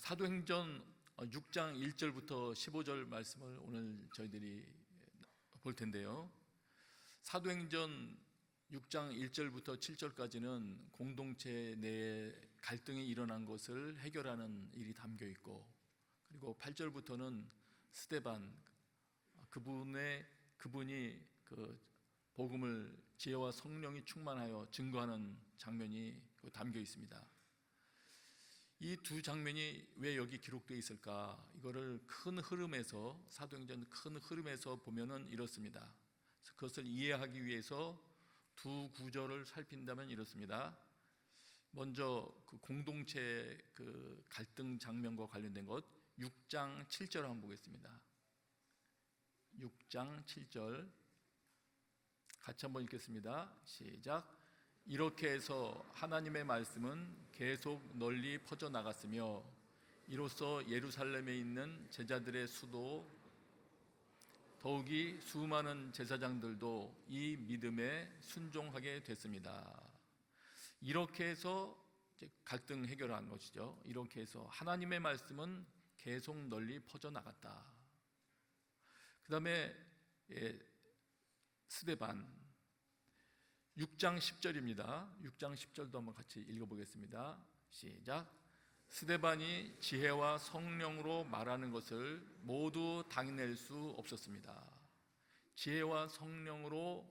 사도행전 6장 1절부터 15절 말씀을 오늘 저희들이 볼 텐데요. 사도행전 6장 1절부터 7절까지는 공동체 내에 갈등이 일어난 것을 해결하는 일이 담겨 있고, 그리고 8절부터는 스데반 그분이 그 복음을 지혜와 성령이 충만하여 증거하는 장면이 담겨 있습니다. 이 두 장면이 왜 여기 기록되어 있을까? 이거를 큰 흐름에서, 사도행전 큰 흐름에서 보면은 이렇습니다. 그것을 이해하기 위해서 두 구절을 살핀다면 이렇습니다. 먼저 그 공동체 그 갈등 장면과 관련된 것 6장 7절 한번 보겠습니다. 6장 7절 같이 한번 읽겠습니다. 시작. 이렇게 해서 하나님의 말씀은 계속 널리 퍼져나갔으며 이로써 예루살렘에 있는 제자들의 수도 더욱이 수많은 제사장들도 이 믿음에 순종하게 됐습니다. 이렇게 해서 이제 갈등 해결한 것이죠. 이렇게 해서 하나님의 말씀은 계속 널리 퍼져나갔다. 그 다음에 스데반 6장 10절입니다. 6장 10절도 한번 같이 읽어보겠습니다. 시작. 스데반이 지혜와 성령으로 말하는 것을 모두 당해낼 수 없었습니다. 지혜와 성령으로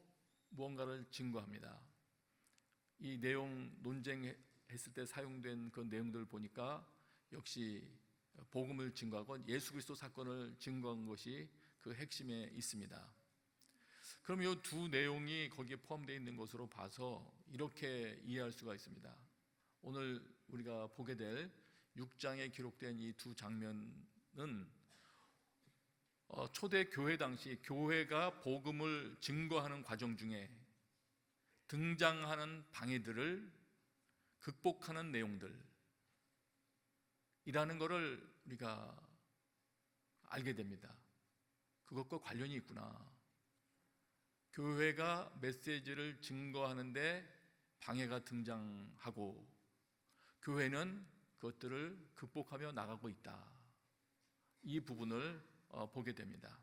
무언가를 증거합니다. 이 내용 논쟁했을 때 사용된 그 내용들을 보니까 역시 복음을 증거하고 예수 그리스도 사건을 증거한 것이 그 핵심에 있습니다. 그럼 이 두 내용이 거기에 포함되어 있는 것으로 봐서 이렇게 이해할 수가 있습니다. 오늘 우리가 보게 될 6장에 기록된 이 두 장면은 초대 교회 당시 교회가 복음을 증거하는 과정 중에 등장하는 방해들을 극복하는 내용들이라는 것을 우리가 알게 됩니다. 그것과 관련이 있구나. 교회가 메시지를 증거하는데 방해가 등장하고 교회는 그것들을 극복하며 나가고 있다. 이 부분을 보게 됩니다.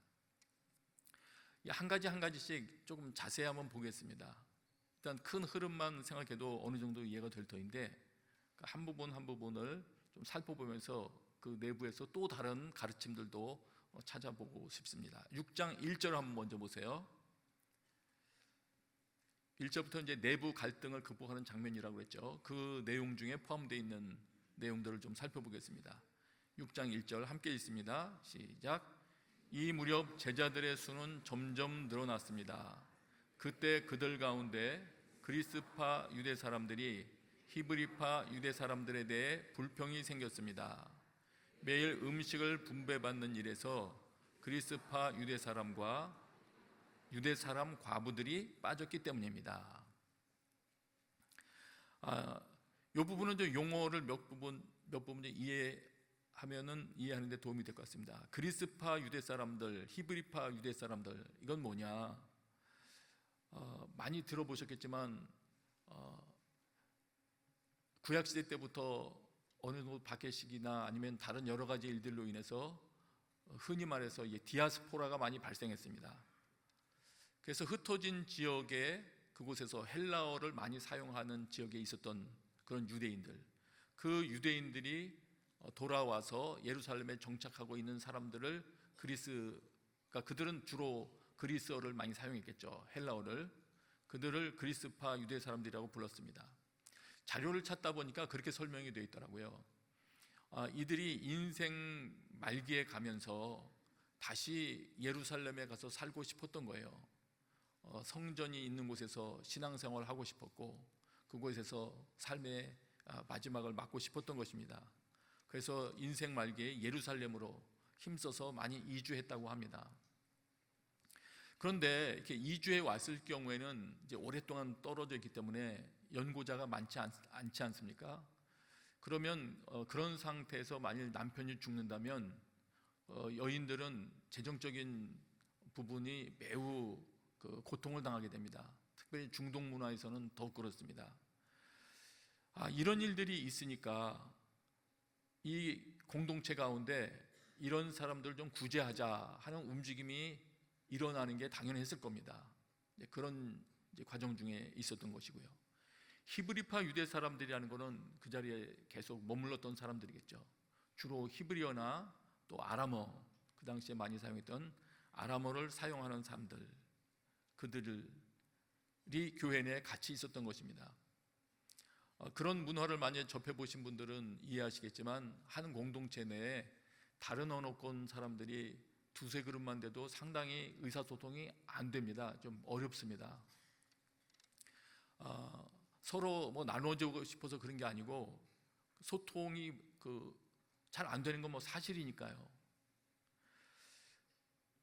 한 가지씩 조금 자세히 한번 보겠습니다. 일단 큰 흐름만 생각해도 어느 정도 이해가 될 터인데 한 부분 한 부분을 좀 살펴보면서 그 내부에서 또 다른 가르침들도 찾아보고 싶습니다. 6장 1절 한번 먼저 보세요. 1절부터 이제 내부 갈등을 극복하는 장면이라고 했죠. 그 내용 중에 포함되어 있는 내용들을 좀 살펴보겠습니다. 6장 1절 함께 읽습니다. 시작. 이 무렵 제자들의 수는 점점 늘어났습니다. 그때 그들 가운데 그리스파 유대 사람들이 히브리파 유대 사람들에 대해 불평이 생겼습니다. 매일 음식을 분배받는 일에서 그리스파 유대 사람과 유대 사람 과부들이 빠졌기 때문입니다. 이 부분은 좀 용어를 몇 부분 이해하는데 도움이 될 것 같습니다. 그리스파 유대 사람들, 히브리파 유대 사람들, 이건 뭐냐? 많이 들어보셨겠지만 구약 시대 때부터 어느 정도 박해식이나 아니면 다른 여러 가지 일들로 인해서 흔히 말해서 디아스포라가 많이 발생했습니다. 그래서 흩어진 지역에 그곳에서 헬라어를 많이 사용하는 지역에 있었던 그런 유대인들, 그 유대인들이 돌아와서 예루살렘에 정착하고 있는 사람들을 그들은 주로 그리스어를 많이 사용했겠죠. 헬라어를. 그들을 그리스파 유대 사람들이라고 불렀습니다. 자료를 찾다 보니까 그렇게 설명이 되어 있더라고요. 이들이 인생 말기에 가면서 다시 예루살렘에 가서 살고 싶었던 거예요. 성전이 있는 곳에서 신앙생활을 하고 싶었고 그곳에서 삶의 마지막을 맞고 싶었던 것입니다. 그래서 인생 말기에 예루살렘으로 힘써서 많이 이주했다고 합니다. 그런데 이렇게 이주해 왔을 경우에는 이제 오랫동안 떨어져 있기 때문에 연고자가 많지 않지 않습니까? 그러면 그런 상태에서 만일 남편이 죽는다면 여인들은 재정적인 부분이 매우 고통을 당하게 됩니다. 특별히 중동 문화에서는 더욱 그렇습니다. 이런 일들이 있으니까 이 공동체 가운데 이런 사람들 좀 구제하자 하는 움직임이 일어나는 게 당연했을 겁니다. 그런 과정 중에 있었던 것이고요. 히브리파 유대 사람들이라는 것은 그 자리에 계속 머물렀던 사람들이겠죠. 주로 히브리어나 또 아람어, 그 당시에 많이 사용했던 아람어를 사용하는 사람들, 그들이 교회 내에 같이 있었던 것입니다. 그런 문화를 많이 접해보신 분들은 이해하시겠지만 한 공동체 내에 다른 언어권 사람들이 두세 그룹만 돼도 상당히 의사소통이 안 됩니다. 좀 어렵습니다. 서로 뭐 나눠주고 싶어서 그런 게 아니고 소통이 잘 안 되는 건 뭐 사실이니까요.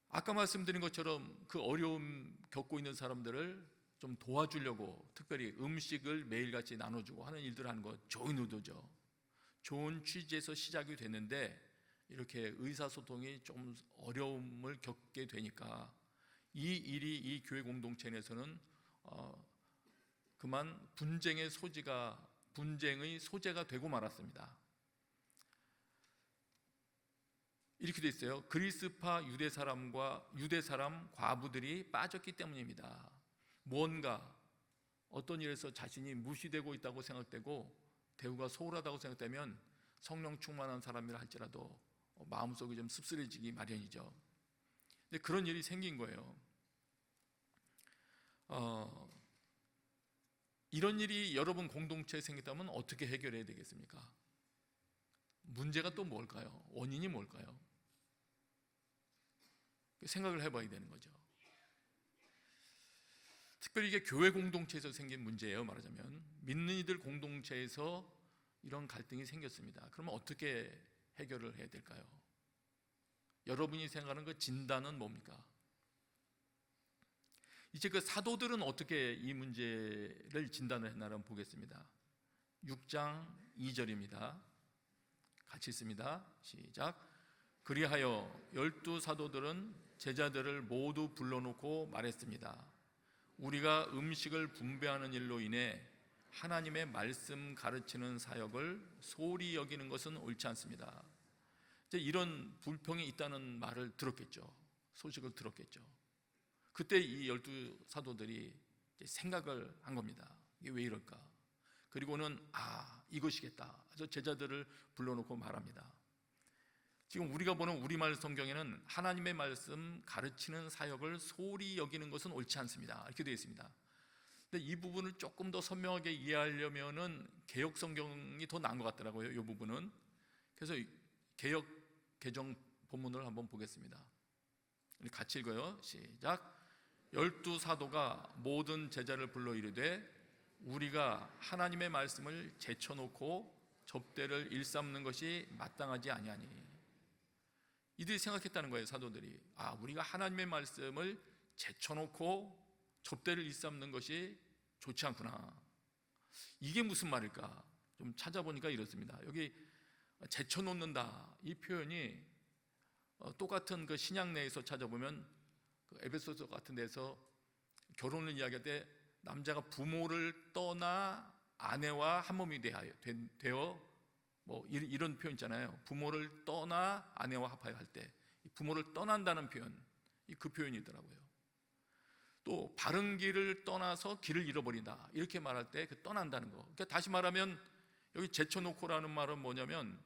아까 말씀드린 것처럼 그 어려움 겪고 있는 사람들을 좀 도와주려고 특별히 음식을 매일같이 나눠주고 하는 일들을 하는 것 좋은 의도죠. 좋은 취지에서 시작이 됐는데 이렇게 의사소통이 좀 어려움을 겪게 되니까 이 일이 이 교회 공동체 내에서는 그만 분쟁의 소재가 되고 말았습니다. 이렇게 돼 있어요. 그리스파 유대 사람 과부들이 빠졌기 때문입니다. 뭔가 어떤 일에서 자신이 무시되고 있다고 생각되고 대우가 소홀하다고 생각되면 성령 충만한 사람이라 할지라도 마음속이 좀 씁쓸해지기 마련이죠. 근데 그런 일이 생긴 거예요. 이런 일이 여러분 공동체에 생겼다면 어떻게 해결해야 되겠습니까? 문제가 또 뭘까요? 원인이 뭘까요? 생각을 해봐야 되는 거죠. 특별히 이게 교회 공동체에서 생긴 문제예요. 말하자면 믿는 이들 공동체에서 이런 갈등이 생겼습니다. 그러면 어떻게 해결을 해야 될까요? 여러분이 생각하는 그 진단은 뭡니까? 이제 그 사도들은 어떻게 이 문제를 진단을 했나 한번 보겠습니다. 6장 2절입니다. 같이 읽습니다. 시작. 그리하여 12사도들은 제자들을 모두 불러놓고 말했습니다. 우리가 음식을 분배하는 일로 인해 하나님의 말씀 가르치는 사역을 소홀히 여기는 것은 옳지 않습니다. 이제 이런 불평이 있다는 말을 들었겠죠. 소식을 들었겠죠. 그때 이 12사도들이 생각을 한 겁니다. 이게 왜 이럴까? 그리고는 이것이겠다. 그래서 제자들을 불러놓고 말합니다. 지금 우리가 보는 우리말 성경에는 하나님의 말씀 가르치는 사역을 소홀히 여기는 것은 옳지 않습니다. 이렇게 되어 있습니다. 근데 이 부분을 조금 더 선명하게 이해하려면은 개역 성경이 더 나은 것 같더라고요. 이 부분은. 그래서 개역 개정 본문을 한번 보겠습니다. 우리 같이 읽어요. 시작. 12사도가 모든 제자를 불러 이르되 우리가 하나님의 말씀을 제쳐놓고 접대를 일삼는 것이 마땅하지 아니하니. 이들이 생각했다는 거예요. 사도들이 우리가 하나님의 말씀을 제쳐놓고 접대를 일삼는 것이 좋지 않구나. 이게 무슨 말일까? 좀 찾아보니까 이렇습니다. 여기 제쳐놓는다 이 표현이 똑같은 그 신약 내에서 찾아보면 그 에베소서 같은 데서 결혼을 이야기할 때 남자가 부모를 떠나 아내와 한 몸이 되어 뭐 이런 표현 있잖아요. 부모를 떠나 아내와 합하여 할 때 부모를 떠난다는 표현, 그 표현이더라고요. 또 바른 길을 떠나서 길을 잃어버린다 이렇게 말할 때 그 떠난다는 거. 그러니까 다시 말하면 여기 제쳐놓고라는 말은 뭐냐면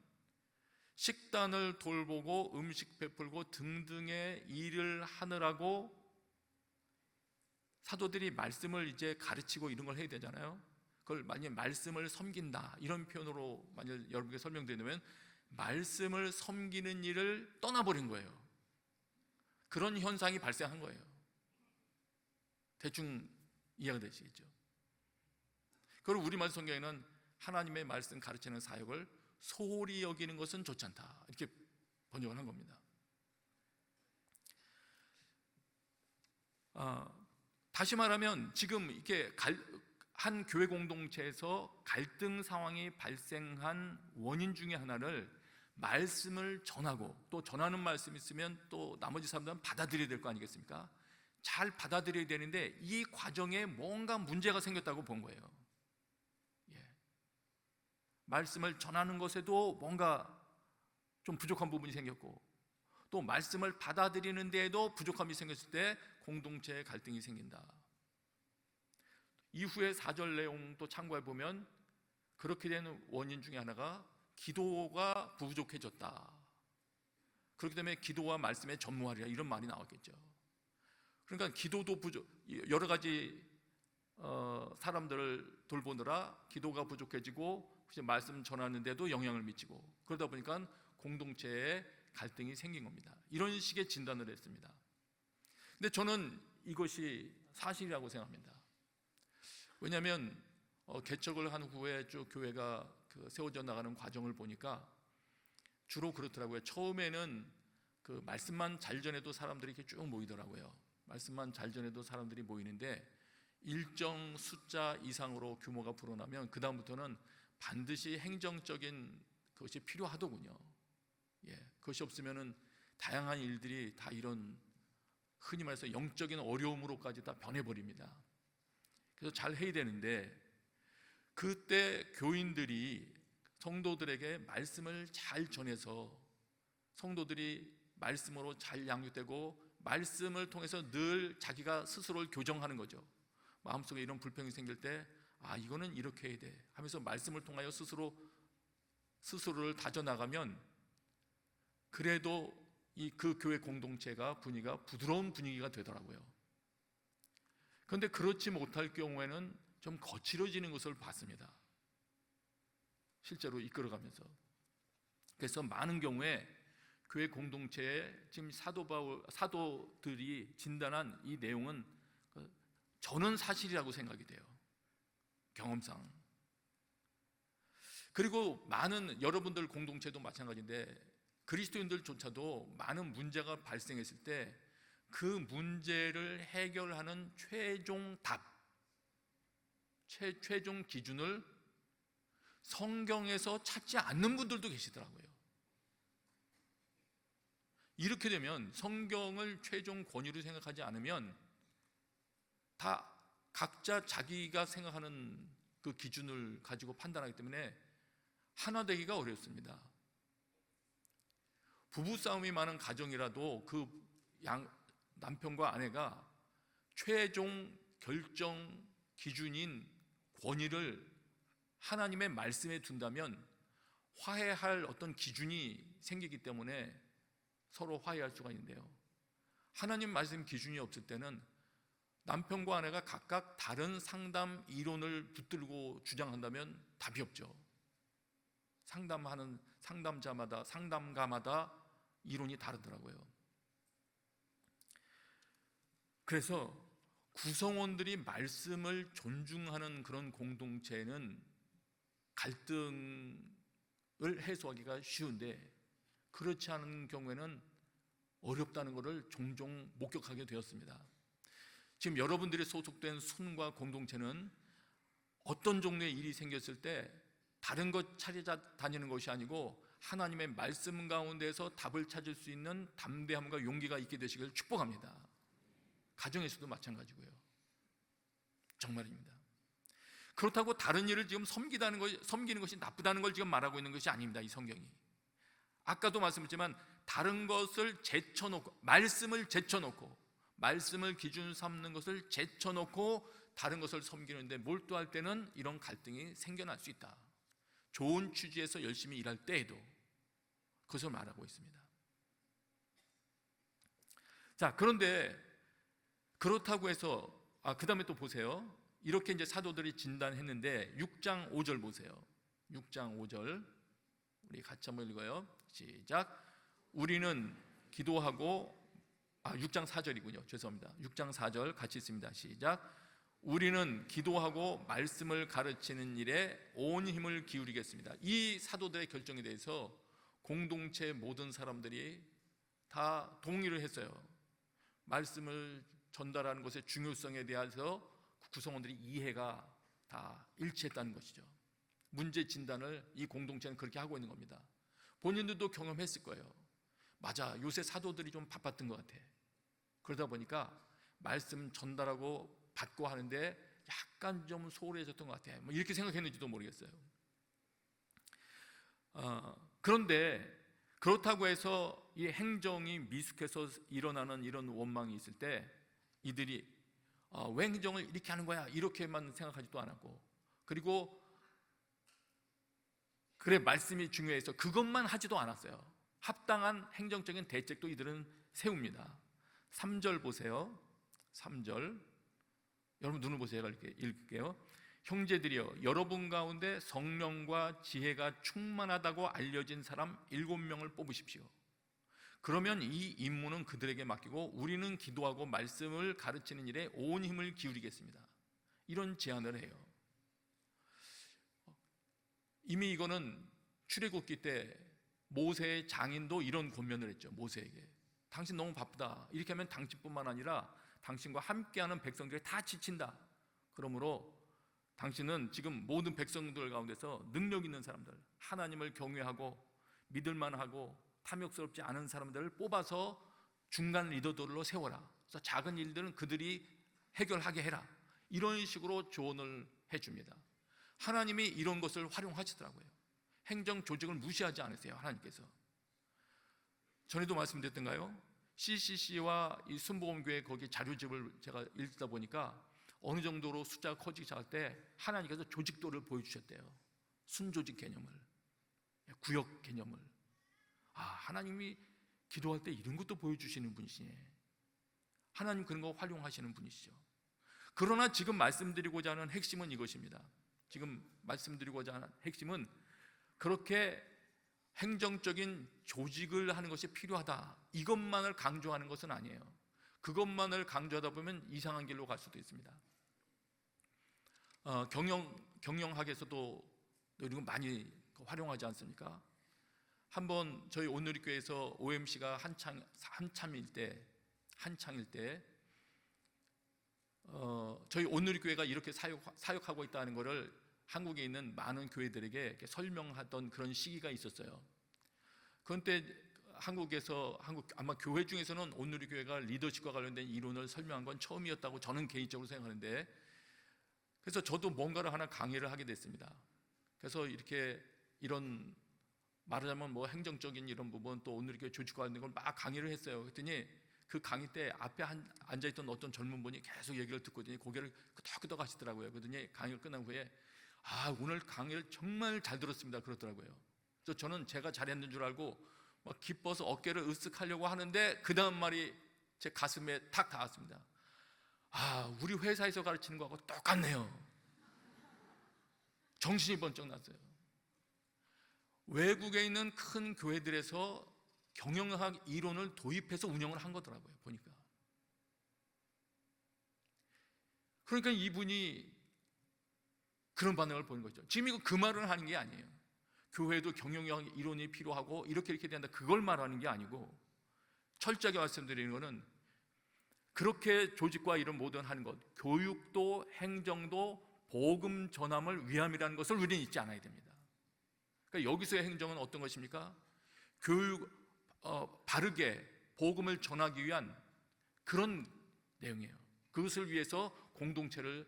식단을 돌보고 음식 베풀고 등등의 일을 하느라고 사도들이 말씀을 이제 가르치고 이런 걸 해야 되잖아요. 그걸 만약에 말씀을 섬긴다 이런 표현으로 만약 여러분께 설명드리면 말씀을 섬기는 일을 떠나버린 거예요. 그런 현상이 발생한 거예요. 대충 이해가 되시겠죠? 그리고 우리말 성경에는 하나님의 말씀 가르치는 사역을 소홀히 여기는 것은 좋지 않다 이렇게 번역을 한 겁니다. 다시 말하면 지금 이렇게 한 교회 공동체에서 갈등 상황이 발생한 원인 중에 하나를 말씀을 전하고 또 전하는 말씀이 있으면 또 나머지 사람들은 받아들여야 될 거 아니겠습니까? 잘 받아들여야 되는데 이 과정에 뭔가 문제가 생겼다고 본 거예요. 말씀을 전하는 것에도 뭔가 좀 부족한 부분이 생겼고, 또 말씀을 받아들이는 데에도 부족함이 생겼을 때 공동체의 갈등이 생긴다. 이후에 4절 내용 또 참고해 보면 그렇게 된 원인 중에 하나가 기도가 부족해졌다. 그렇기 때문에 기도와 말씀에 전무하리라, 이런 말이 나왔겠죠. 그러니까 기도도 여러 가지 사람들을 돌보느라 기도가 부족해지고 말씀 전하는데도 영향을 미치고, 그러다 보니까 공동체에 갈등이 생긴 겁니다. 이런 식의 진단을 했습니다. 근데 저는 이것이 사실이라고 생각합니다. 왜냐하면 개척을 한 후에 쭉 교회가 세워져 나가는 과정을 보니까 주로 그렇더라고요. 처음에는 그 말씀만 잘 전해도 사람들이 이렇게 쭉 모이더라고요. 말씀만 잘 전해도 사람들이 모이는데 일정 숫자 이상으로 규모가 불어나면 그 다음부터는 반드시 행정적인 것이 필요하더군요. 그것이 없으면은 다양한 일들이 다 이런 흔히 말해서 영적인 어려움으로까지 다 변해버립니다. 그래서 잘 해야 되는데, 그때 교인들이 성도들에게 말씀을 잘 전해서 성도들이 말씀으로 잘 양육되고 말씀을 통해서 늘 자기가 스스로를 교정하는 거죠. 마음속에 이런 불평이 생길 때 이거는 이렇게 해야 돼 하면서 말씀을 통하여 스스로를 다져나가면 그래도 그 교회 공동체가 분위기가 부드러운 분위기가 되더라고요. 그런데 그렇지 못할 경우에는 좀 거칠어지는 것을 봤습니다. 실제로 이끌어가면서. 그래서 많은 경우에 교회 공동체에 지금 사도들이 진단한 이 내용은 저는 사실이라고 생각이 돼요. 경험상. 그리고 많은 여러분들 공동체도 마찬가지인데 그리스도인들조차도 많은 문제가 발생했을 때 그 문제를 해결하는 최종 답, 최종 기준을 성경에서 찾지 않는 분들도 계시더라고요. 이렇게 되면 성경을 최종 권위로 생각하지 않으면 다 각자 자기가 생각하는 그 기준을 가지고 판단하기 때문에 하나 되기가 어렵습니다. 부부싸움이 많은 가정이라도 그 남편과 아내가 최종 결정 기준인 권위를 하나님의 말씀에 둔다면 화해할 어떤 기준이 생기기 때문에 서로 화해할 수가 있는데요, 하나님 말씀 기준이 없을 때는 남편과 아내가 각각 다른 상담 이론을 붙들고 주장한다면 답이 없죠. 상담하는 상담가마다 이론이 다르더라고요. 그래서 구성원들이 말씀을 존중하는 그런 공동체는 갈등을 해소하기가 쉬운데 그렇지 않은 경우에는 어렵다는 것을 종종 목격하게 되었습니다. 지금 여러분들이 소속된 순과 공동체는 어떤 종류의 일이 생겼을 때 다른 것 찾아다니는 것이 아니고 하나님의 말씀 가운데서 답을 찾을 수 있는 담대함과 용기가 있게 되시길 축복합니다. 가정에서도 마찬가지고요. 정말입니다. 그렇다고 다른 일을 지금 섬기는 것이 나쁘다는 걸 지금 말하고 있는 것이 아닙니다. 이 성경이. 아까도 말씀드렸지만 다른 것을 제쳐놓고 말씀을 기준 삼는 것을 제쳐놓고 다른 것을 섬기는데 몰두할 때는 이런 갈등이 생겨날 수 있다. 좋은 취지에서 열심히 일할 때에도 그것을 말하고 있습니다. 자, 그런데 그렇다고 해서 그 다음에 또 보세요. 이렇게 이제 사도들이 진단했는데 6장 5절 보세요. 6장 5절 우리 같이 한번 읽어요. 시작. 우리는 기도하고 6장 4절이군요. 죄송합니다. 6장 4절 같이 있습니다. 시작. 우리는 기도하고 말씀을 가르치는 일에 온 힘을 기울이겠습니다. 이 사도들의 결정에 대해서 공동체 모든 사람들이 다 동의를 했어요. 말씀을 전달하는 것의 중요성에 대해서 구성원들이 이해가 다 일치했다는 것이죠. 문제 진단을 이 공동체는 그렇게 하고 있는 겁니다. 본인들도 경험했을 거예요. 맞아, 요새 사도들이 좀 바빴던 것 같아. 그러다 보니까 말씀 전달하고 받고 하는데 약간 좀 소홀해졌던 것 같아. 이렇게 생각했는지도 모르겠어요. 그런데 그렇다고 해서 이 행정이 미숙해서 일어나는 이런 원망이 있을 때 이들이 왜 행정을 이렇게 하는 거야? 이렇게만 생각하지도 않았고, 그리고 그래 말씀이 중요해서 그것만 하지도 않았어요. 합당한 행정적인 대책도 이들은 세웁니다. 3절 보세요. 3절 여러분 눈을 보세요. 이렇게 읽을게요. 형제들이여, 여러분 가운데 성령과 지혜가 충만하다고 알려진 사람 7명을 뽑으십시오. 그러면 이 임무는 그들에게 맡기고 우리는 기도하고 말씀을 가르치는 일에 온 힘을 기울이겠습니다. 이런 제안을 해요. 이미 이거는 출애굽기 때 모세의 장인도 이런 권면을 했죠. 모세에게 당신 너무 바쁘다. 이렇게 하면 당신뿐만 아니라 당신과 함께하는 백성들이 다 지친다. 그러므로 당신은 지금 모든 백성들 가운데서 능력 있는 사람들, 하나님을 경외하고 믿을만하고 탐욕스럽지 않은 사람들을 뽑아서 중간 리더들로 세워라. 그래서 작은 일들은 그들이 해결하게 해라. 이런 식으로 조언을 해줍니다. 하나님이 이런 것을 활용하시더라고요. 행정 조직을 무시하지 않으세요. 하나님께서. 전에도 말씀드렸던가요? CCC와 이 순복음교회 거기 자료집을 제가 읽다 보니까 어느 정도로 숫자가 커지기 시작할 때 하나님께서 조직도를 보여주셨대요. 순조직 개념을, 구역 개념을. 하나님이 기도할 때 이런 것도 보여주시는 분이시네. 하나님 그런 거 활용하시는 분이시죠. 그러나 지금 말씀드리고자 하는 핵심은 이것입니다. 지금 말씀드리고자 하는 핵심은 그렇게 행정적인 조직을 하는 것이 필요하다, 이것만을 강조하는 것은 아니에요. 그것만을 강조하다 보면 이상한 길로 갈 수도 있습니다. 경영학에서도 이런 거 많이 활용하지 않습니까? 한번 저희 온누리교회에서 OMC가 한창일 때 저희 온누리교회가 이렇게 사역하고 있다는 것을 한국에 있는 많은 교회들에게 설명하던 그런 시기가 있었어요. 그런데 아마 교회 중에서는 온누리교회가 리더십과 관련된 이론을 설명한 건 처음이었다고 저는 개인적으로 생각하는데, 그래서 저도 뭔가를 하나 강의를 하게 됐습니다. 그래서 이런 말하자면 뭐 행정적인 이런 부분, 또 온누리교회 조직과 관련된 걸 막 강의를 했어요. 그랬더니 그 강의 때 앞에 앉아있던 어떤 젊은 분이 계속 얘기를 듣거든요. 고개를 끄덕끄덕 하시더라고요. 그러더니 강의를 끝난 후에 오늘 강의를 정말 잘 들었습니다. 그러더라고요. 그래서 저는 제가 잘했는 줄 알고 막 기뻐서 어깨를 으쓱하려고 하는데 그 다음 말이 제 가슴에 탁 닿았습니다. 우리 회사에서 가르치는 거하고 똑같네요. 정신이 번쩍 났어요. 외국에 있는 큰 교회들에서 경영학 이론을 도입해서 운영을 한 거더라고요. 보니까. 그러니까 이분이 그런 반응을 보는 거죠. 지금 이거 그 말을 하는 게 아니에요. 교회도 경영학 이론이 필요하고 이렇게 된다, 그걸 말하는 게 아니고, 철저하게 말씀드리는 것은 그렇게 조직과 이런 모든 하는 것, 교육도 행정도 복음 전함을 위함이라는 것을 우리는 잊지 않아야 됩니다. 그러니까 여기서의 행정은 어떤 것입니까? 바르게 복음을 전하기 위한 그런 내용이에요. 그것을 위해서 공동체를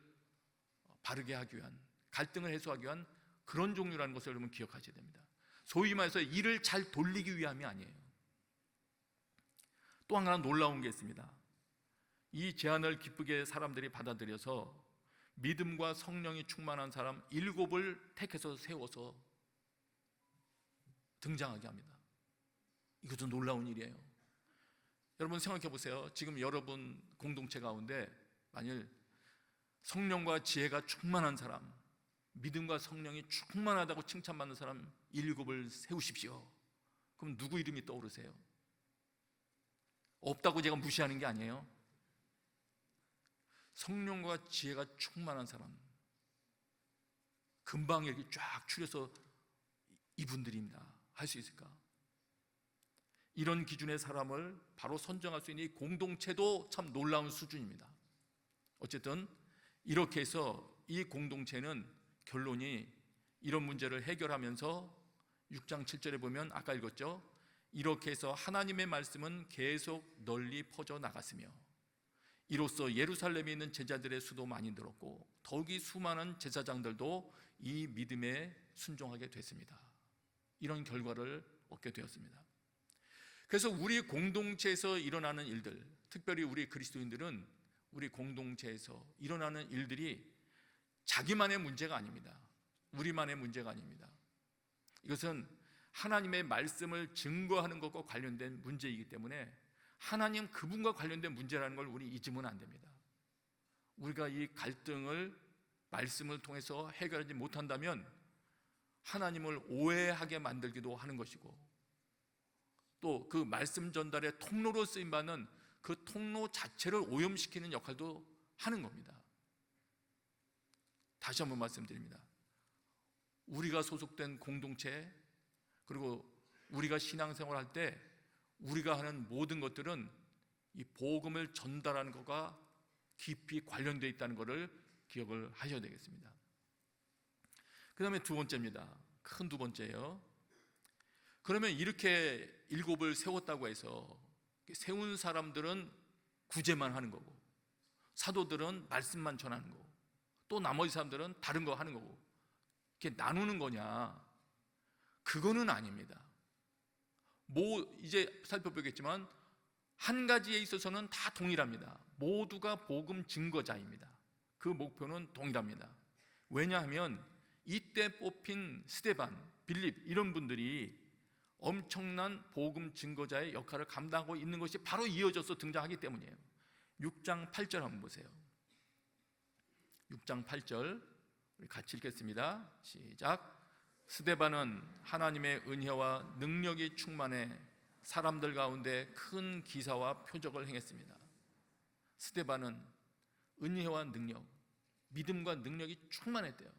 바르게 하기 위한, 갈등을 해소하기 위한 그런 종류라는 것을 여러분 기억하셔야 됩니다. 소위 말해서 일을 잘 돌리기 위함이 아니에요. 또 하나 놀라운 게 있습니다. 이 제안을 기쁘게 사람들이 받아들여서 믿음과 성령이 충만한 사람 7을 택해서 세워서 등장하게 합니다. 이것도 놀라운 일이에요. 여러분 생각해 보세요. 지금 여러분 공동체 가운데 만일 성령과 지혜가 충만한 사람, 믿음과 성령이 충만하다고 칭찬받는 사람 7을 세우십시오. 그럼 누구 이름이 떠오르세요? 없다고 제가 무시하는 게 아니에요. 성령과 지혜가 충만한 사람, 금방 이렇게 쫙 추려서 이분들입니다. 할 수 있을까? 이런 기준의 사람을 바로 선정할 수 있는 이 공동체도 참 놀라운 수준입니다. 어쨌든 이렇게 해서 이 공동체는 결론이 이런 문제를 해결하면서 6장 7절에 보면 아까 읽었죠? 이렇게 해서 하나님의 말씀은 계속 널리 퍼져 나갔으며 이로써 예루살렘에 있는 제자들의 수도 많이 늘었고 더욱이 수많은 제사장들도 이 믿음에 순종하게 됐습니다. 이런 결과를 얻게 되었습니다. 그래서 우리 공동체에서 일어나는 일들, 특별히 우리 그리스도인들은 우리 공동체에서 일어나는 일들이 자기만의 문제가 아닙니다. 우리만의 문제가 아닙니다. 이것은 하나님의 말씀을 증거하는 것과 관련된 문제이기 때문에 하나님 그분과 관련된 문제라는 걸 우리 잊으면 안 됩니다. 우리가 이 갈등을 말씀을 통해서 해결하지 못한다면 하나님을 오해하게 만들기도 하는 것이고, 또 그 말씀 전달의 통로로 쓰임받는 그 통로 자체를 오염시키는 역할도 하는 겁니다. 다시 한번 말씀드립니다. 우리가 소속된 공동체, 그리고 우리가 신앙생활할 때 우리가 하는 모든 것들은 이 복음을 전달하는 것과 깊이 관련되어 있다는 것을 기억을 하셔야 되겠습니다. 그 다음에 두 번째입니다. 큰 두 번째예요. 그러면 이렇게 일곱을 세웠다고 해서 세운 사람들은 구제만 하는 거고, 사도들은 말씀만 전하는 거고, 또 나머지 사람들은 다른 거 하는 거고, 이렇게 나누는 거냐? 그거는 아닙니다. 이제 살펴보겠지만 한 가지에 있어서는 다 동일합니다. 모두가 복음 증거자입니다. 그 목표는 동일합니다. 왜냐하면 이때 뽑힌 스데반, 빌립 이런 분들이 엄청난 복음 증거자의 역할을 감당하고 있는 것이 바로 이어져서 등장하기 때문이에요. 6장 8절 한번 보세요. 6장 8절 우리 같이 읽겠습니다. 시작. 스데반은 하나님의 은혜와 능력이 충만해 사람들 가운데 큰 기사와 표적을 행했습니다. 스데반은 은혜와 능력, 믿음과 능력이 충만했대요.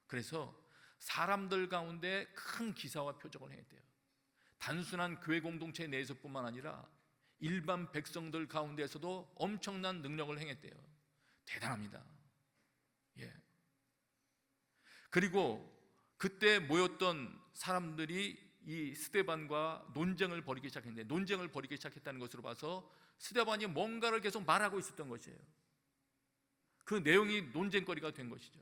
그래서 사람들 가운데 큰 기사와 표적을 행했대요. 단순한 교회 공동체 내에서뿐만 아니라 일반 백성들 가운데에서도 엄청난 능력을 행했대요. 대단합니다. 예. 그리고 그때 모였던 사람들이 이 스데반과 논쟁을 벌이기 시작했는데, 논쟁을 벌이기 시작했다는 것으로 봐서 스데반이 뭔가를 계속 말하고 있었던 것이에요. 그 내용이 논쟁거리가 된 것이죠.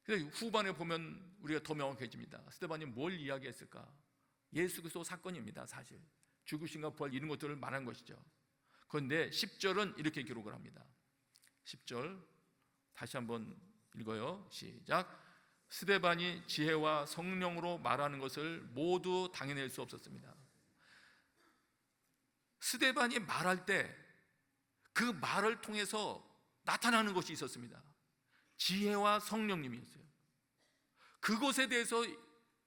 그래서 후반에 보면 우리가 더 명확해집니다. 스데반이 뭘 이야기했을까? 예수 그리스도 사건입니다. 사실 죽으신가 부활 이런 것들을 말한 것이죠. 그런데 10절은 이렇게 기록을 합니다. 10절 다시 한번 읽어요. 시작. 스데반이 지혜와 성령으로 말하는 것을 모두 당해낼 수 없었습니다. 스데반이 말할 때 그 말을 통해서 나타나는 것이 있었습니다. 지혜와 성령님이었어요. 그것에 대해서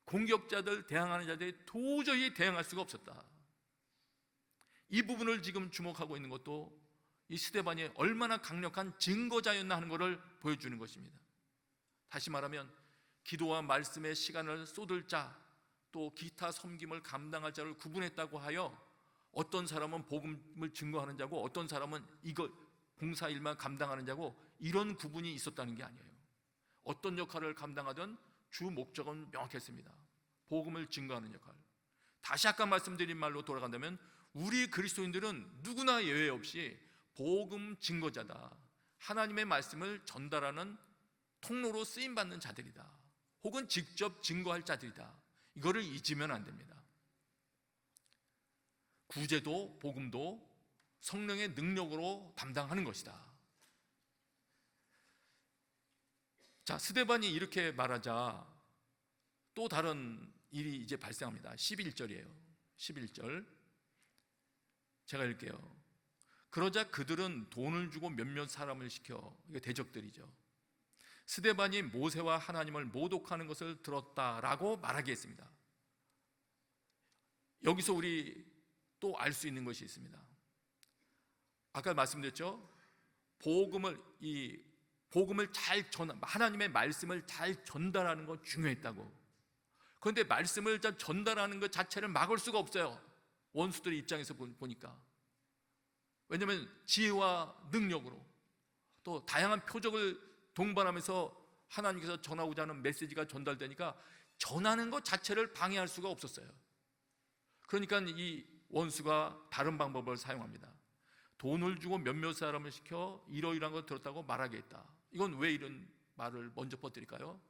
공격자들, 대항하는 자들이 도저히 대항할 수가 없었다. 이 부분을 지금 주목하고 있는 것도 이 스데반이 얼마나 강력한 증거자였나 하는 것을 보여주는 것입니다. 다시 말하면 기도와 말씀의 시간을 쏟을 자, 또 기타 섬김을 감당할 자를 구분했다고 하여 어떤 사람은 복음을 증거하는 자고 어떤 사람은 이걸 봉사 일만 감당하는 자고, 이런 구분이 있었다는 게 아니에요. 어떤 역할을 감당하든 주 목적은 명확했습니다. 복음을 증거하는 역할. 다시 아까 말씀드린 말로 돌아간다면 우리 그리스도인들은 누구나 예외 없이 복음 증거자다. 하나님의 말씀을 전달하는 통로로 쓰임받는 자들이다. 혹은 직접 증거할 자들이다. 이거를 잊으면 안 됩니다. 구제도 복음도 성령의 능력으로 담당하는 것이다. 자, 스데반이 이렇게 말하자 또 다른 일이 이제 발생합니다. 11절이에요. 11절 제가 읽게요. 그러자 그들은 돈을 주고 몇몇 사람을 시켜, 이게 대적들이죠, 스데반이 모세와 하나님을 모독하는 것을 들었다라고 말하게 했습니다. 여기서 우리 또 알 수 있는 것이 있습니다. 아까 말씀드렸죠. 복음을 잘 하나님의 말씀을 잘 전달하는 건 중요했다고. 그런데 말씀을 잘 전달하는 것 자체를 막을 수가 없어요. 원수들의 입장에서 보니까. 왜냐하면 지혜와 능력으로 또 다양한 표적을 동반하면서 하나님께서 전하고자 하는 메시지가 전달되니까 전하는 것 자체를 방해할 수가 없었어요. 그러니까 이 원수가 다른 방법을 사용합니다. 돈을 주고 몇몇 사람을 시켜 이러이러한 걸 들었다고 말하게 했다. 이건 왜 이런 말을 먼저 퍼뜨릴까요?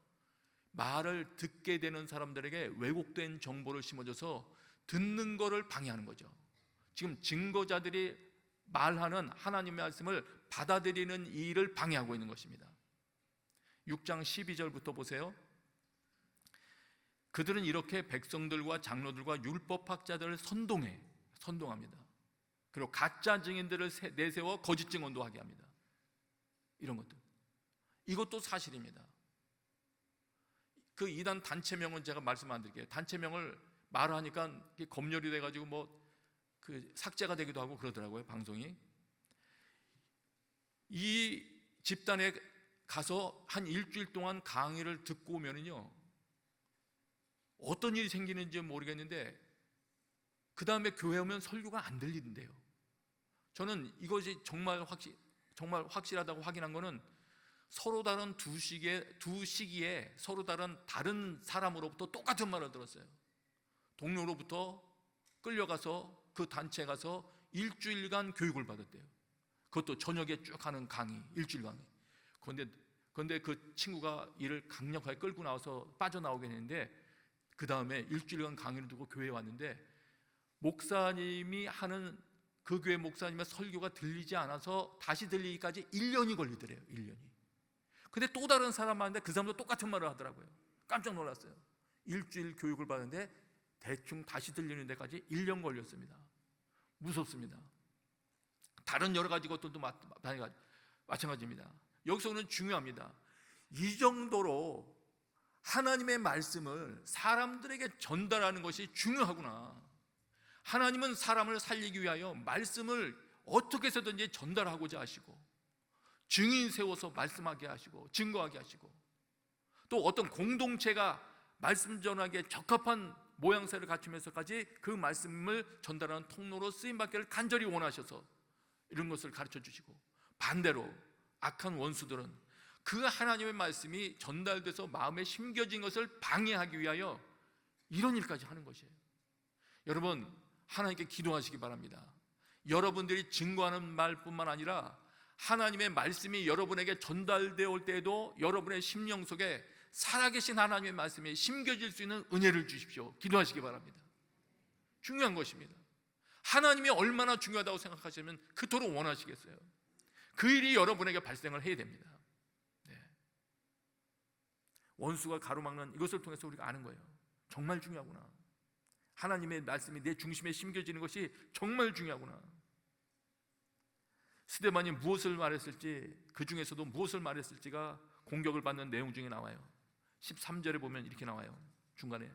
말을 듣게 되는 사람들에게 왜곡된 정보를 심어줘서 듣는 거를 방해하는 거죠. 지금 증거자들이 말하는 하나님의 말씀을 받아들이는 이 일을 방해하고 있는 것입니다. 6장 12절부터 보세요. 그들은 이렇게 백성들과 장로들과 율법학자들을 선동합니다. 그리고 가짜 증인들을 내세워 거짓 증언도 하게 합니다. 이런 것들, 이것도 사실입니다. 그 이단 단체명은 제가 말씀 안 드릴게요. 단체명을 말하니까 검열이 돼가지고 삭제가 되기도 하고 그러더라고요, 방송이. 이 집단에 가서 한 일주일 동안 강의를 듣고 오면은요, 어떤 일이 생기는지 모르겠는데 그 다음에 교회 오면 설교가 안 들리는데요. 저는 이것이 정말 확실하다고 확인한 거는 서로 다른 두 시기에 서로 다른 사람으로부터 똑같은 말을 들었어요. 동료로부터 끌려가서 그 단체에 가서 일주일간 교육을 받았대요. 그것도 저녁에 쭉 하는 강의, 일주일 강의. 그런데 그 친구가 이를 강력하게 끌고 나와서 빠져나오게 했는데, 그 다음에 일주일간 강의를 두고 교회에 왔는데 목사님이 하는 그 교회 목사님의 설교가 들리지 않아서 다시 들리기까지 1년이 걸리더래요. 1년이. 근데 또 다른 사람 왔는데 그 사람도 똑같은 말을 하더라고요. 깜짝 놀랐어요. 일주일 교육을 받는데 대충 다시 들리는 데까지 1년 걸렸습니다. 무섭습니다. 다른 여러 가지 것들도 마찬가지입니다. 여기서는 중요합니다. 이 정도로 하나님의 말씀을 사람들에게 전달하는 것이 중요하구나. 하나님은 사람을 살리기 위하여 말씀을 어떻게 해서든지 전달하고자 하시고, 증인 세워서 말씀하게 하시고 증거하게 하시고, 또 어떤 공동체가 말씀 전하기에 적합한 모양새를 갖추면서까지 그 말씀을 전달하는 통로로 쓰임받기를 간절히 원하셔서 이런 것을 가르쳐 주시고, 반대로 악한 원수들은 그 하나님의 말씀이 전달돼서 마음에 심겨진 것을 방해하기 위하여 이런 일까지 하는 것이에요. 여러분, 하나님께 기도하시기 바랍니다. 여러분들이 증거하는 말뿐만 아니라 하나님의 말씀이 여러분에게 전달되어 올 때에도 여러분의 심령 속에 살아계신 하나님의 말씀이 심겨질 수 있는 은혜를 주십시오. 기도하시기 바랍니다. 중요한 것입니다. 하나님이 얼마나 중요하다고 생각하시면 그토록 원하시겠어요? 그 일이 여러분에게 발생을 해야 됩니다. 원수가 가로막는 이것을 통해서 우리가 아는 거예요. 정말 중요하구나. 하나님의 말씀이 내 중심에 심겨지는 것이 정말 중요하구나. 스데반이 무엇을 말했을지, 그 중에서도 무엇을 말했을지가 공격을 받는 내용 중에 나와요. 13절에 보면 이렇게 나와요. 중간에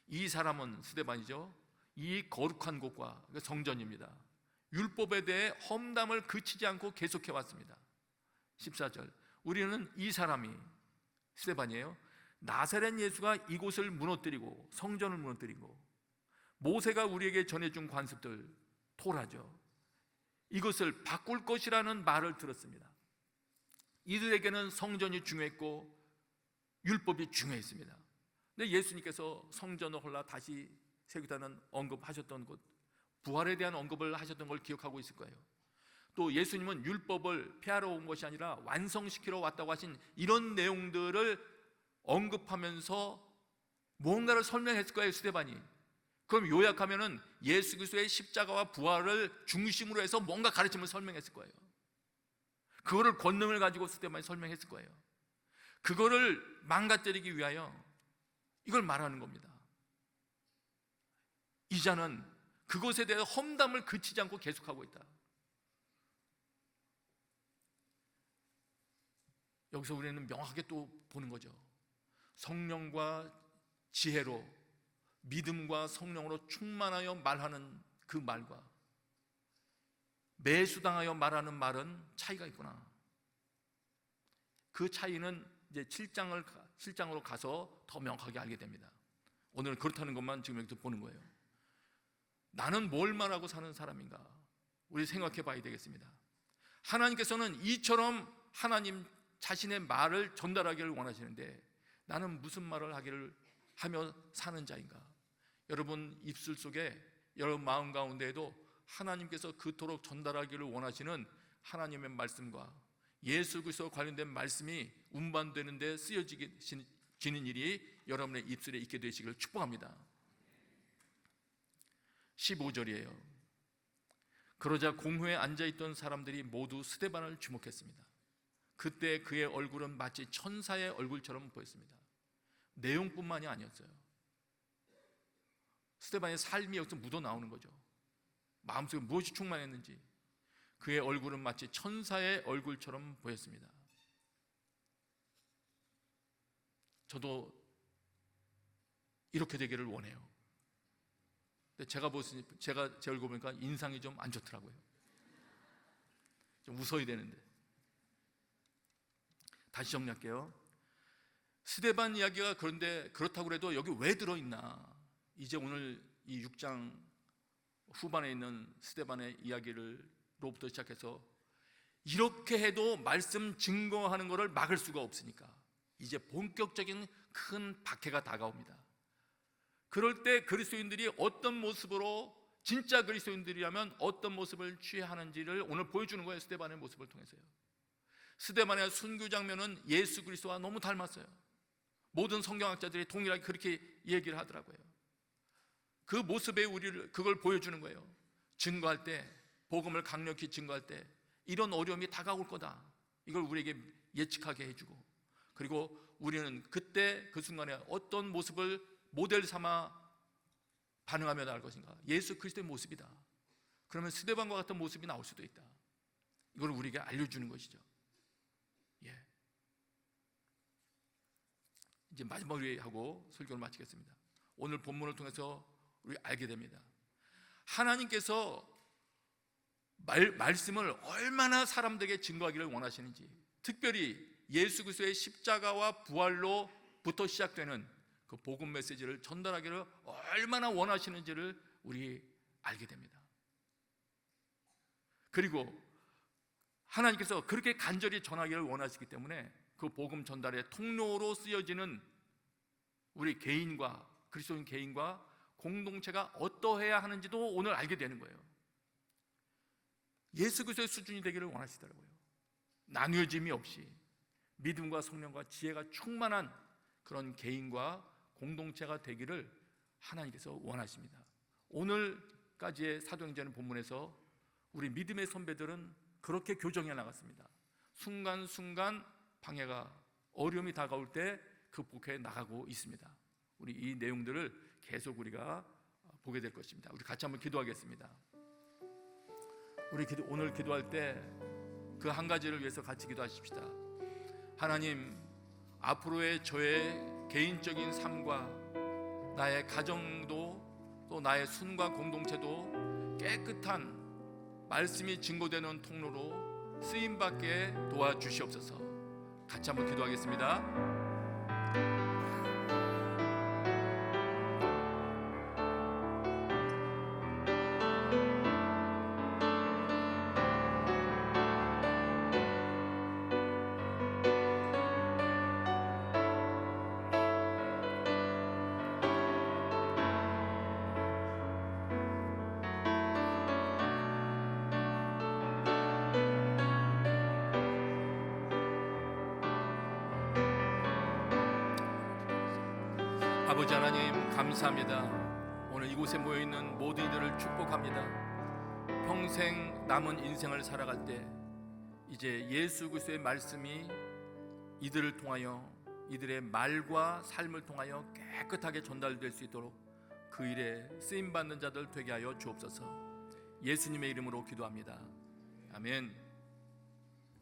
이 사람은, 스데반이죠, 이 거룩한 곳과, 성전입니다, 율법에 대해 험담을 그치지 않고 계속해 왔습니다. 14절, 우리는 이 사람이, 스데반이에요, 나사렛 예수가 이곳을 무너뜨리고 성전을 무너뜨리고 모세가 우리에게 전해준 관습들, 토라죠, 이것을 바꿀 것이라는 말을 들었습니다. 이들에게는 성전이 중요했고 율법이 중요했습니다. 근데 예수님께서 성전을 홀라 다시 세우다는 언급하셨던 것, 부활에 대한 언급을 하셨던 걸 기억하고 있을 거예요. 또 예수님은 율법을 폐하러 온 것이 아니라 완성시키러 왔다고 하신 이런 내용들을 언급하면서 무언가를 설명했을 거예요, 스데반이. 그럼 요약하면은 예수 그리스도의 십자가와 부활을 중심으로 해서 뭔가 가르침을 설명했을 거예요. 그거를 권능을 가지고 스데반이 설명했을 거예요. 그거를 망가뜨리기 위하여 이걸 말하는 겁니다. 이 자는 그것에 대해 험담을 그치지 않고 계속하고 있다. 여기서 우리는 명확하게 또 보는 거죠. 성령과 지혜로, 믿음과 성령으로 충만하여 말하는 그 말과 매수당하여 말하는 말은 차이가 있구나. 그 차이는 이제 7장으로 가서 더 명확하게 알게 됩니다. 오늘은 그렇다는 것만 지금 여기서 보는 거예요. 나는 뭘 말하고 사는 사람인가? 우리 생각해 봐야 되겠습니다. 하나님께서는 이처럼 하나님 자신의 말을 전달하기를 원하시는데 나는 무슨 말을 하며 사는 자인가? 여러분 입술 속에, 여러분 마음 가운데에도 하나님께서 그토록 전달하기를 원하시는 하나님의 말씀과 예수 그리스도와 관련된 말씀이 운반되는 데 쓰여지는 일이 여러분의 입술에 있게 되시기를 축복합니다. 15절이에요. 그러자 공회에 앉아있던 사람들이 모두 스데반을 주목했습니다. 그때 그의 얼굴은 마치 천사의 얼굴처럼 보였습니다. 내용뿐만이 아니었어요. 스데반의 삶이 여기서 묻어나오는 거죠. 마음속에 무엇이 충만했는지. 그의 얼굴은 마치 천사의 얼굴처럼 보였습니다. 저도 이렇게 되기를 원해요. 근데 제가 제 얼굴 보니까 인상이 좀 안 좋더라고요. 좀 웃어야 되는데. 다시 정리할게요. 스데반 이야기가 그런데 그렇다고 해도 여기 왜 들어있나? 이제 오늘 이 6장 후반에 있는 스데반의 이야기로부터 시작해서 이렇게 해도 말씀 증거하는 것을 막을 수가 없으니까 이제 본격적인 큰 박해가 다가옵니다. 그럴 때 그리스도인들이 어떤 모습으로, 진짜 그리스도인들이라면 어떤 모습을 취해야 하는지를 오늘 보여주는 거예요. 스데반의 모습을 통해서요. 스데반의 순교 장면은 예수 그리스도와 너무 닮았어요. 모든 성경학자들이 동일하게 그렇게 얘기를 하더라고요. 그 모습에 우리를 그걸 보여주는 거예요. 증거할 때, 복음을 강력히 증거할 때 이런 어려움이 다가올 거다, 이걸 우리에게 예측하게 해주고, 그리고 우리는 그때 그 순간에 어떤 모습을 모델 삼아 반응하며 나갈 것인가? 예수 그리스도의 모습이다. 그러면 스데반과 같은 모습이 나올 수도 있다. 이걸 우리에게 알려주는 것이죠. 예. 이제 마지막으로 하고 설교를 마치겠습니다. 오늘 본문을 통해서 우리 알게 됩니다. 하나님께서 말씀을 얼마나 사람들에게 증거하기를 원하시는지, 특별히 예수 그리스도의 십자가와 부활로부터 시작되는 그 복음 메시지를 전달하기를 얼마나 원하시는지를 우리 알게 됩니다. 그리고 하나님께서 그렇게 간절히 전하기를 원하시기 때문에 그 복음 전달의 통로로 쓰여지는 우리 개인과, 그리스도인 개인과 공동체가 어떠해야 하는지도 오늘 알게 되는 거예요. 예수 그리스도의 수준이 되기를 원하시더라고요. 나뉘어짐이 없이 믿음과 성령과 지혜가 충만한 그런 개인과 공동체가 되기를 하나님께서 원하십니다. 오늘까지의 사도행전 본문에서 우리 믿음의 선배들은 그렇게 교정해 나갔습니다. 순간순간 방해가, 어려움이 다가올 때 극복해 나가고 있습니다. 우리 이 내용들을 계속 우리가 보게 될 것입니다. 우리 같이 한번 기도하겠습니다. 우리 오늘 기도할 때 그 한 가지를 위해서 같이 기도하십시다. 하나님, 앞으로의 저의 개인적인 삶과 나의 가정도, 또 나의 순과 공동체도 깨끗한 말씀이 증거되는 통로로 쓰임받게 도와주시옵소서. 같이 한번 기도하겠습니다. 아버지 하나님, 감사합니다. 오늘 이곳에 모여있는 모든 이들을 축복합니다. 평생 남은 인생을 살아갈 때 이제 예수 그리스도의 말씀이 이들을 통하여, 이들의 말과 삶을 통하여 깨끗하게 전달될 수 있도록 그 일에 쓰임받는 자들 되게 하여 주옵소서. 예수님의 이름으로 기도합니다. 아멘.